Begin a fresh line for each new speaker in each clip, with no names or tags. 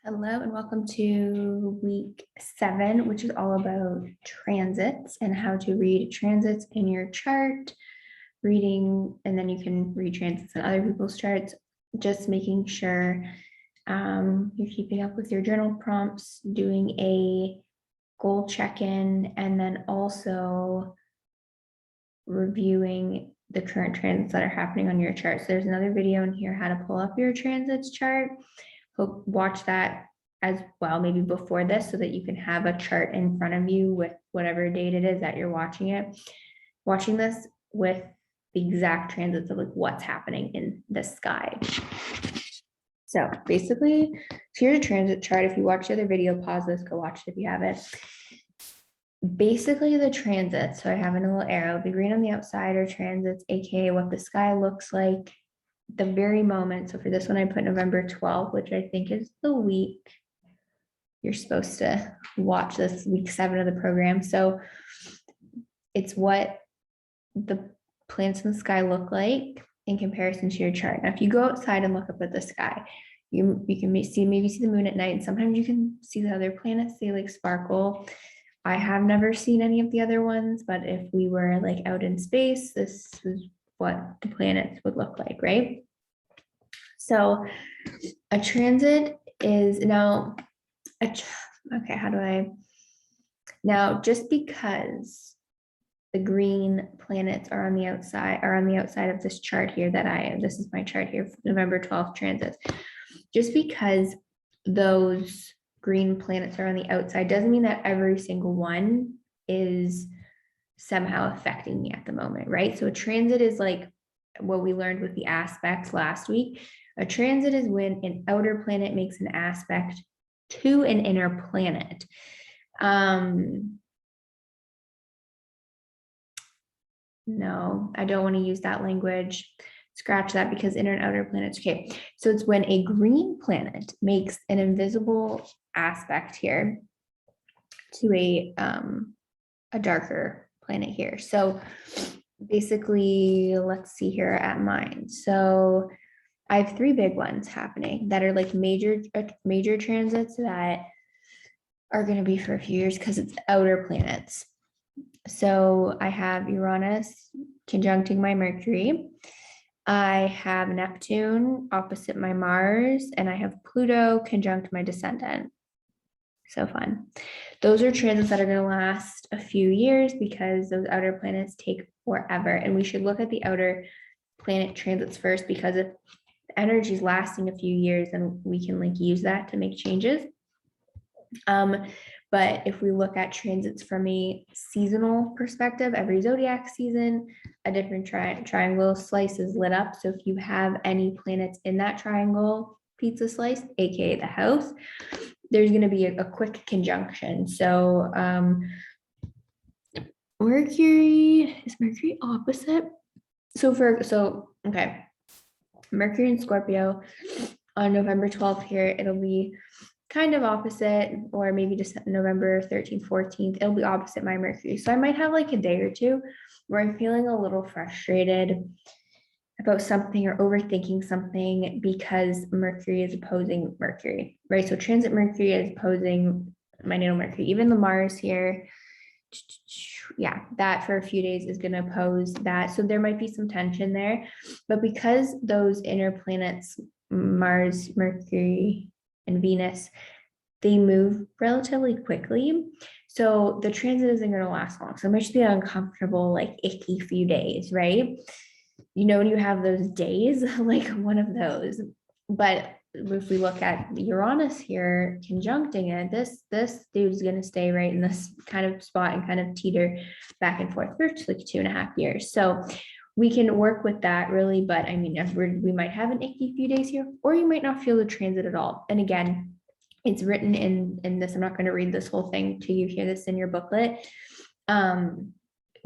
Hello and welcome to week 7, which is all about transits and how to read transits in your chart, reading, and then you can read transits in other people's charts, just making sure you're keeping up with your journal prompts, doing a goal check-in, and then also reviewing the current transits that are happening on your chart. So there's another video in here, how to pull up your transits chart. Hope watch that as well, maybe before this, so that you can have a chart in front of you with whatever date it is that you're watching this with the exact transits of like what's happening in the sky. So basically, here's a transit chart. If you watch the other video, pause this, go watch it if you have it. Basically the transits, so I have a little arrow, the green on the outside are transits, aka what the sky looks like the very moment. So for this one, I put November 12th, which I think is the week you're supposed to watch this, week 7 of the program. So it's what the planets in the sky look like in comparison to your chart. Now, if you go outside and look up at the sky, you can maybe see the moon at night, and sometimes you can see the other planets, they like sparkle. I have never seen any of the other ones, but if we were like out in space, this is what the planets would look like, right? So a transit is now, just because the green planets are on the outside of this chart here this is my chart here, November 12th transits, just because those green planets are on the outside doesn't mean that every single one is somehow affecting me at the moment, right? So a transit is like what we learned with the aspects last week. A transit is when an outer planet makes an aspect to an inner planet. No, I don't want to use that language. Scratch that, because inner and outer planets. Okay, so it's when a green planet makes an invisible aspect here to a darker planet here. So basically, let's see here at mine. So I have 3 big ones happening that are like major transits that are going to be for a few years because it's outer planets. So I have Uranus conjuncting my Mercury. I have Neptune opposite my Mars, and I have Pluto conjunct my descendant. So fun. Those are transits that are going to last a few years because those outer planets take forever. And we should look at the outer planet transits first, because if the energy is lasting a few years, then we can like use that to make changes. But if we look at transits from a seasonal perspective, every zodiac season, a different triangle slice is lit up. So if you have any planets in that triangle pizza slice, aka the house, there's going to be a quick conjunction. So Mercury opposite. Okay, Mercury in Scorpio on November 12th here, it'll be kind of opposite, or maybe just November 13th, 14th, it'll be opposite my Mercury. So I might have like a day or two where I'm feeling a little frustrated about something or overthinking something because Mercury is opposing Mercury, right? So transit Mercury is opposing my natal Mercury. Even the Mars here, yeah, that for a few days is going to oppose that. So there might be some tension there. But because those inner planets, Mars, Mercury, and Venus, they move relatively quickly. So the transit isn't going to last long. So it might just be an uncomfortable, like icky few days, right? You know, when you have those days, like one of those. But if we look at Uranus here conjuncting it, this dude's going to stay right in this kind of spot and kind of teeter back and forth for like 2.5 years. So we can work with that really, but I mean, we might have an icky few days here, or you might not feel the transit at all. And again, it's written in this. I'm not going to read this whole thing to you. Hear this in your booklet.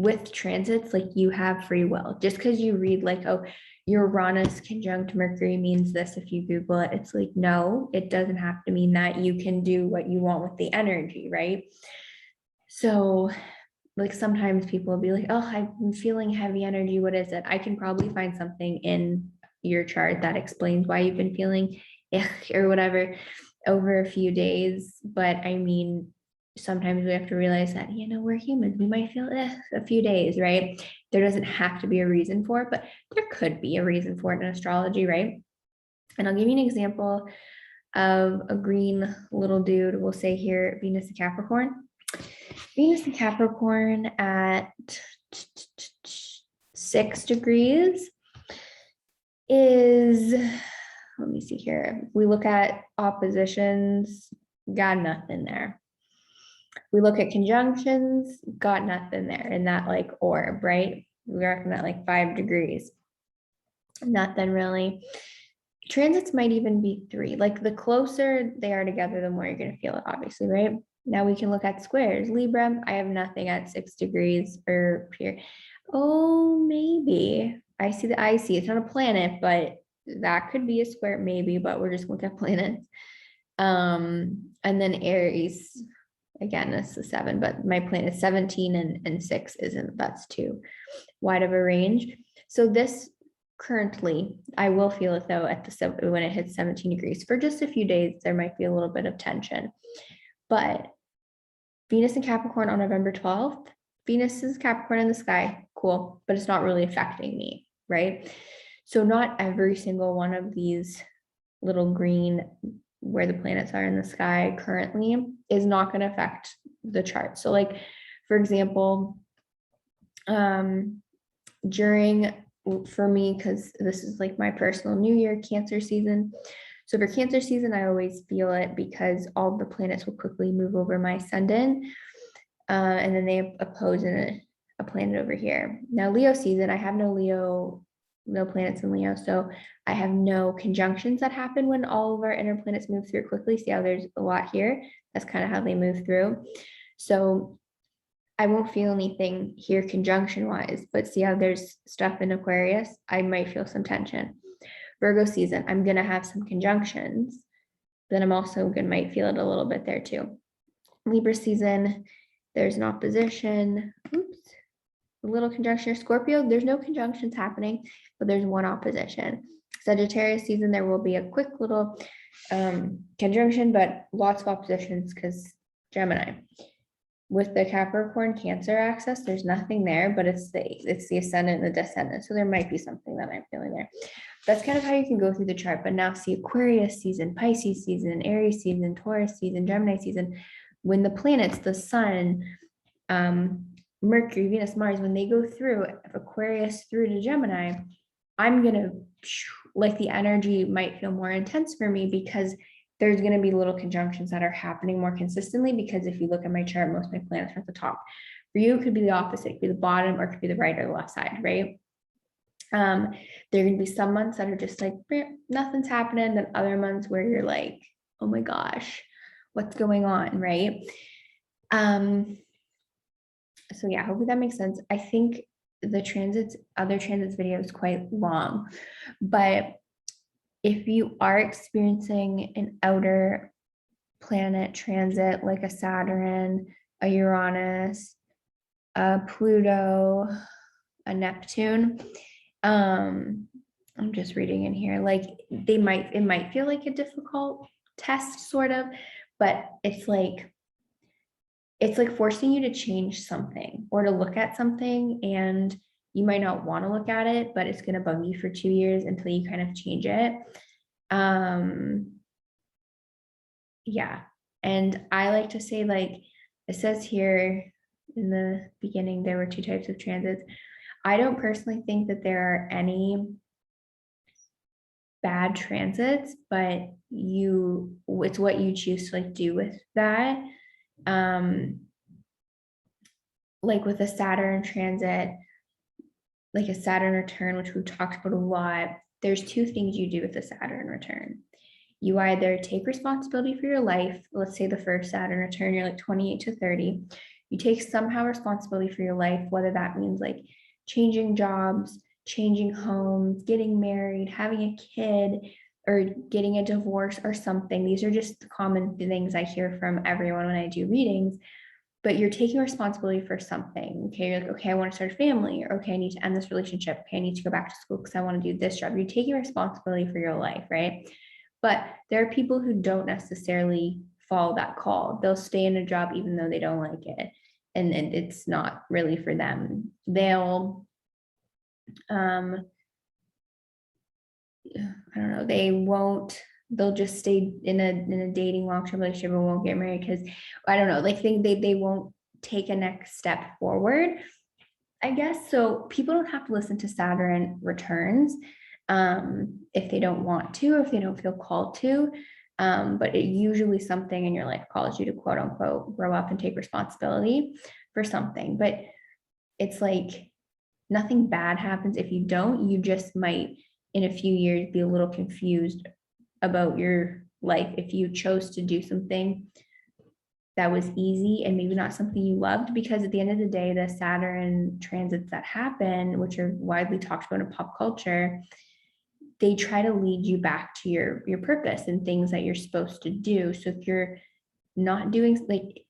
With transits, like you have free will. Just because you read like, oh, Uranus conjunct Mercury means this, if you Google it, it's like, no, it doesn't have to mean that. You can do what you want with the energy, right? So like sometimes people will be like, oh, I'm feeling heavy energy. What is it? I can probably find something in your chart that explains why you've been feeling or whatever. over a few days. But I mean, sometimes we have to realize that, we're humans. We might feel a few days, right? There doesn't have to be a reason for it, but there could be a reason for it in astrology, right? And I'll give you an example of a green little dude. We'll say here, Venus and Capricorn. Venus and Capricorn at 6 degrees is, let me see here. If we look at oppositions, got nothing there. We look at conjunctions, got nothing there in that like orb, right? We're looking at like 5 degrees. Nothing really. Transits might even be 3. Like the closer they are together, the more you're going to feel it, obviously, right? Now we can look at squares. Libra, I have nothing at 6 degrees or here. Oh, maybe. I see the IC. It's not a planet, but that could be a square, maybe, but we're just looking at planets. And then Aries, again, that's the 7, but my planet is 17 and 6 isn't, that's too wide of a range. So this currently, I will feel it though at the when it hits 17 degrees for just a few days, there might be a little bit of tension. But Venus and Capricorn on November 12th, Venus is Capricorn in the sky, cool, but it's not really affecting me, right? So not every single one of these little green where the planets are in the sky currently is not going to affect the chart. So like, for example, during, for me, because this is like my personal New Year Cancer season. So for Cancer season, I always feel it because all the planets will quickly move over my ascendant. And then they oppose in a planet over here. Now Leo season, I have no planets in Leo. So I have no conjunctions that happen when all of our inner planets move through quickly. See how there's a lot here? That's kind of how they move through. So I won't feel anything here conjunction wise, but see how there's stuff in Aquarius? I might feel some tension. Virgo season, I'm going to have some conjunctions. Then I'm also going to might feel it a little bit there too. Libra season, there's an opposition. Oops. A little conjunction. Scorpio, there's no conjunctions happening, but there's one opposition. Sagittarius season, there will be a quick little conjunction, but lots of oppositions because Gemini. With the Capricorn Cancer axis, there's nothing there, but it's the ascendant and the descendant. So there might be something that I'm feeling there. That's kind of how you can go through the chart. But now see Aquarius season, Pisces season, Aries season, Taurus season, Gemini season. When the planets, the sun, Mercury, Venus, Mars, when they go through Aquarius through to Gemini, I'm going to, like the energy might feel more intense for me because there's going to be little conjunctions that are happening more consistently, because if you look at my chart, most of my planets are at the top. For you, it could be the opposite, it could be the bottom, or it could be the right or the left side, right? There are going to be some months that are just like, nothing's happening, then other months where you're like, oh my gosh, what's going on, right? So yeah, hopefully that makes sense. I think the other transits video is quite long, but if you are experiencing an outer planet transit like a Saturn, a Uranus, a Pluto, a Neptune, I'm just reading in here, like it might feel like a difficult test sort of, but it's like forcing you to change something or to look at something, and you might not want to look at it, but it's going to bug you for 2 years until you kind of change it. Yeah. And I like to say, like it says here in the beginning, there were 2 types of transits. I don't personally think that there are any bad transits, but it's what you choose to like do with that. Like with a Saturn transit, like a Saturn return, which we've talked about a lot, there's 2 things you do with a Saturn return. You either take responsibility for your life. Let's say the first Saturn return, you're like 28 to 30. You take somehow responsibility for your life, whether that means like changing jobs, changing homes, getting married, having a kid, or getting a divorce or something. These are just the common things I hear from everyone when I do readings. But you're taking responsibility for something. Okay, you're like, okay, I want to start a family, or okay, I need to end this relationship. Okay, I need to go back to school because I want to do this job. You're taking responsibility for your life, right? But there are people who don't necessarily follow that call. They'll stay in a job even though they don't like it. And it's not really for them. They'll, I don't know, they'll just stay in a dating long-term relationship and won't get married because I don't know, like they won't take a next step forward, I guess. So people don't have to listen to Saturn returns if they don't want to, if they don't feel called to. But it usually something in your life calls you to quote unquote grow up and take responsibility for something. But it's like nothing bad happens if you don't. You just might in a few years be a little confused about your life if you chose to do something that was easy and maybe not something you loved, because at the end of the day, the Saturn transits that happen, which are widely talked about in pop culture, they try to lead you back to your purpose and things that you're supposed to do. So if you're not doing, like,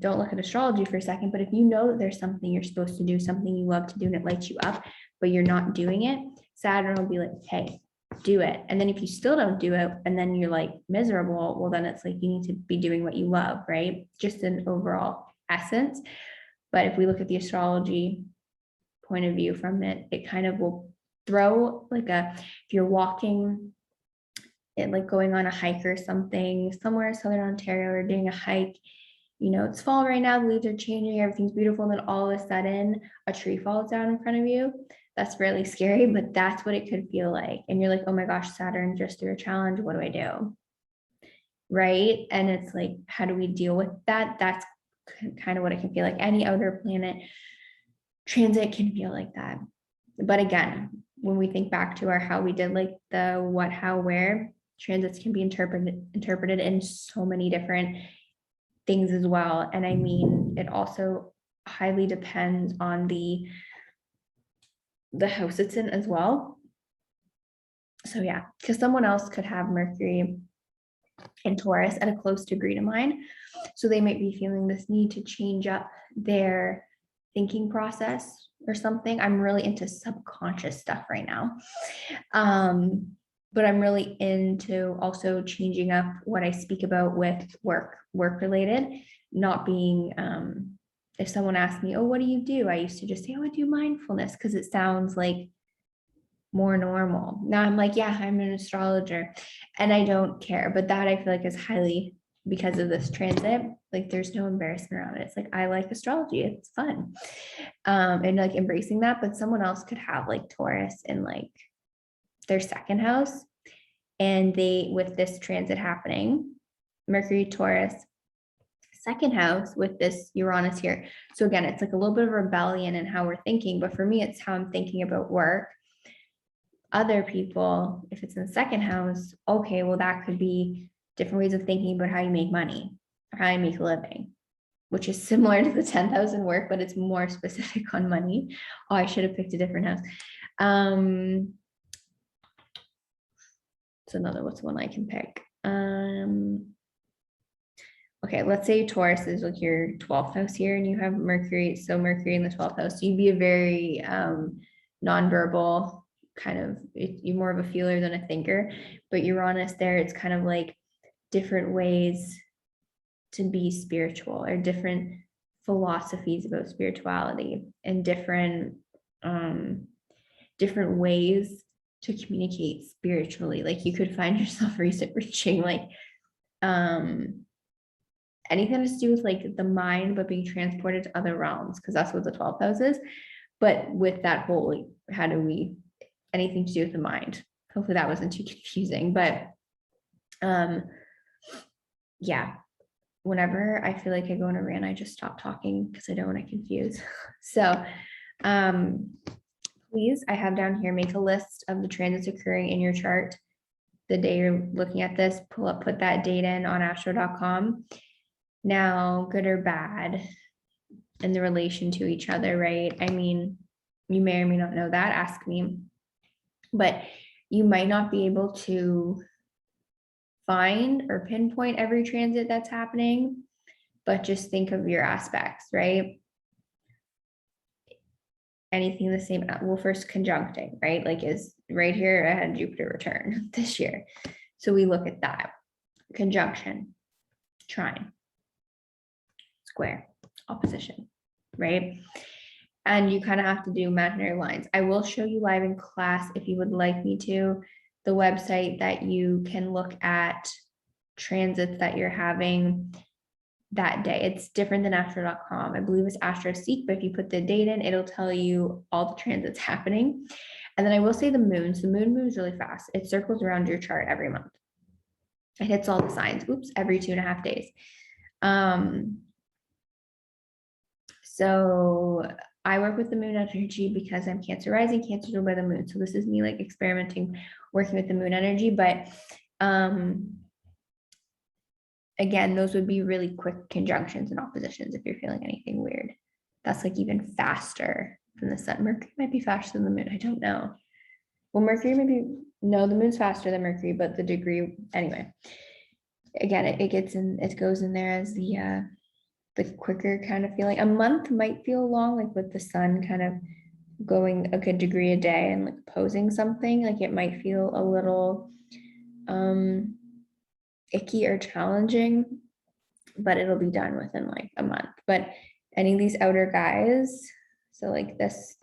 don't look at astrology for a second, but if you know that there's something you're supposed to do, something you love to do and it lights you up, but you're not doing it, Saturn will be like, hey, do it. And then if you still don't do it and then you're like miserable, well, then it's like you need to be doing what you love, right? Just an overall essence. But if we look at the astrology point of view from it, it kind of will throw like if you're walking it, like going on a hike or something somewhere in Southern Ontario or doing a hike, you know, it's fall right now, the leaves are changing, everything's beautiful, and then all of a sudden a tree falls down in front of you. That's really scary, but that's what it could feel like. And you're like, oh my gosh, Saturn just threw a challenge. What do I do? Right. And it's like, how do we deal with that? That's kind of what it can feel like. Any outer planet transit can feel like that. But again, when we think back to our how we did like the what, how, where, transits can be interpreted in so many different things as well. And I mean, it also highly depends on the house it's in as well. So yeah, because someone else could have Mercury in Taurus at a close degree to mine. So they might be feeling this need to change up their thinking process or something. I'm really into subconscious stuff right now. But I'm really into also changing up what I speak about with work related, not being, if someone asks me, oh, what do you do? I used to just say, oh, I do mindfulness because it sounds like more normal. Now I'm like, yeah, I'm an astrologer and I don't care. But that I feel like is highly because of this transit. Like there's no embarrassment around it. It's like, I like astrology. It's fun. And like embracing that, but someone else could have like Taurus in like their second house. And they, with this transit happening, Mercury, Taurus, second house with this Uranus here. So again, it's like a little bit of rebellion in how we're thinking, but for me, it's how I'm thinking about work. Other people, if it's in the second house, okay, well, that could be different ways of thinking about how you make money or how you make a living, which is similar to the 10th house in work, but it's more specific on money. Oh, I should have picked a different house. It's another, what's the one I can pick? Okay, let's say Taurus is like your 12th house here and you have Mercury. So Mercury in the 12th house, so you'd be a very nonverbal kind of, you're more of a feeler than a thinker, but Uranus there, it's kind of like different ways to be spiritual or different philosophies about spirituality and different ways to communicate spiritually. Like you could find yourself reaching like anything to do with like the mind, but being transported to other realms, because that's what the 12th house is. But with that whole, like, how do we, anything to do with the mind? Hopefully that wasn't too confusing, but yeah, whenever I feel like I go in a rant, I just stop talking because I don't want to confuse. So please, I have down here, make a list of the transits occurring in your chart the day you're looking at this, put that date in on astro.com. Now, good or bad in the relation to each other, right? I mean, you may or may not know that, ask me, but you might not be able to find or pinpoint every transit that's happening, but just think of your aspects, right? Anything the same, well, first conjuncting, right? Like is right here, I had Jupiter return this year. So we look at that: conjunction, trine, square, opposition, right? And you kind of have to do imaginary lines. I will show you live in class if you would like me to, the website that you can look at transits that you're having that day. It's different than astro.com. I believe it's AstroSeek, but if you put the date in, it'll tell you all the transits happening. And then I will say the moons. The moon moves really fast. It circles around your chart every month. It hits all the signs. Oops, every 2.5 days. So I work with the moon energy because I'm Cancer rising, Cancer ruled by the moon. So this is me like experimenting, working with the moon energy. But again, those would be really quick conjunctions and oppositions if you're feeling anything weird. That's like even faster than the sun. Mercury might be faster than the moon. I don't know. Well, Mercury maybe, no, the moon's faster than Mercury, but the degree, anyway. Again, it gets in, it goes in there as the quicker kind of feeling. A month might feel long, like with the sun kind of going a good degree a day and like opposing something, like it might feel a little icky or challenging, but it'll be done within like a month. But any of these outer guys, so like this,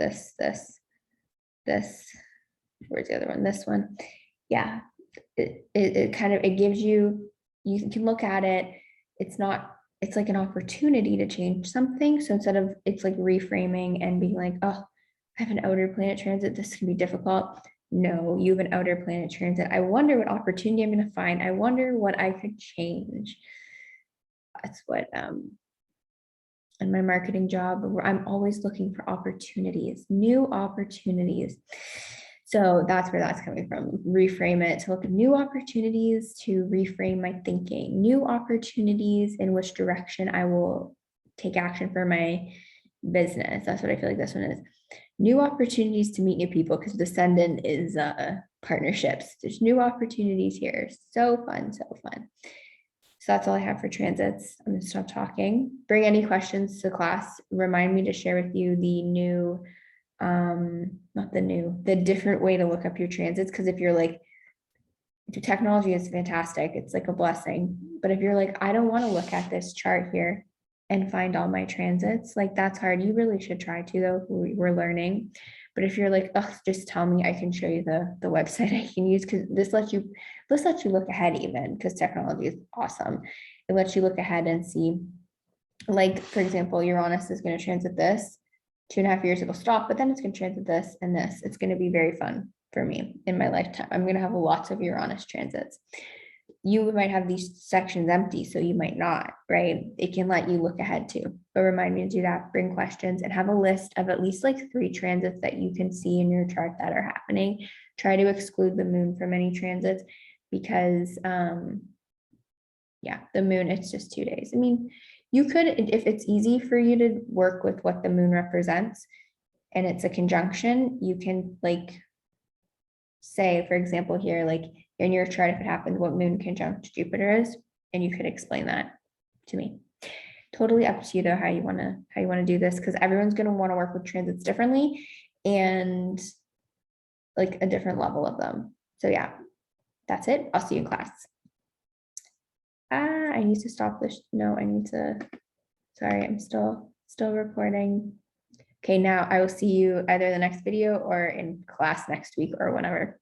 where's the other one? This one. Yeah, it kind of, it gives you, you can look at it. It's not, it's like an opportunity to change something. So instead of, it's like reframing and being like, oh, I have an outer planet transit, this can be difficult. No, you have an outer planet transit. I wonder what opportunity I'm going to find. I wonder what I could change. That's what, in my marketing job, where I'm always looking for opportunities, new opportunities. So that's where that's coming from. Reframe it to look at new opportunities, to reframe my thinking, new opportunities in which direction I will take action for my business. That's what I feel like this one is. New opportunities to meet new people, because Descendant is partnerships. There's new opportunities here. So fun, so fun. So that's all I have for transits. I'm gonna stop talking. Bring any questions to class. Remind me to share with you the new, the different way to look up your transits. Because if you're like, technology is fantastic, it's like a blessing. But if you're like, I don't want to look at this chart here and find all my transits, like that's hard. You really should try to, though. We're learning. But if you're like, oh, just tell me, I can show you the website I can use, because this lets you look ahead, even because technology is awesome. It lets you look ahead and see, like, for example, Uranus is going to transit this. 2.5 years it'll stop, but then it's going to transit this and this. It's going to be very fun for me in my lifetime. I'm going to have lots of Uranus transits. You might have these sections empty, so you might not, right? It can let you look ahead too. But remind me to do that, bring questions, and have a list of at least like 3 transits that you can see in your chart that are happening. Try to exclude the moon from any transits, because yeah, the moon, it's just 2 days. I mean, you could, if it's easy for you to work with what the moon represents and it's a conjunction, you can like say, for example, here, like in your chart, if it happens, what moon conjunct Jupiter is, and you could explain that to me. Totally up to you though, how you want to do this, because everyone's going to want to work with transits differently and like a different level of them. So yeah, that's it. I'll see you in class. I need to stop this. No, I need to, sorry, I'm still recording. Okay, now I will see you either the next video or in class next week or whenever.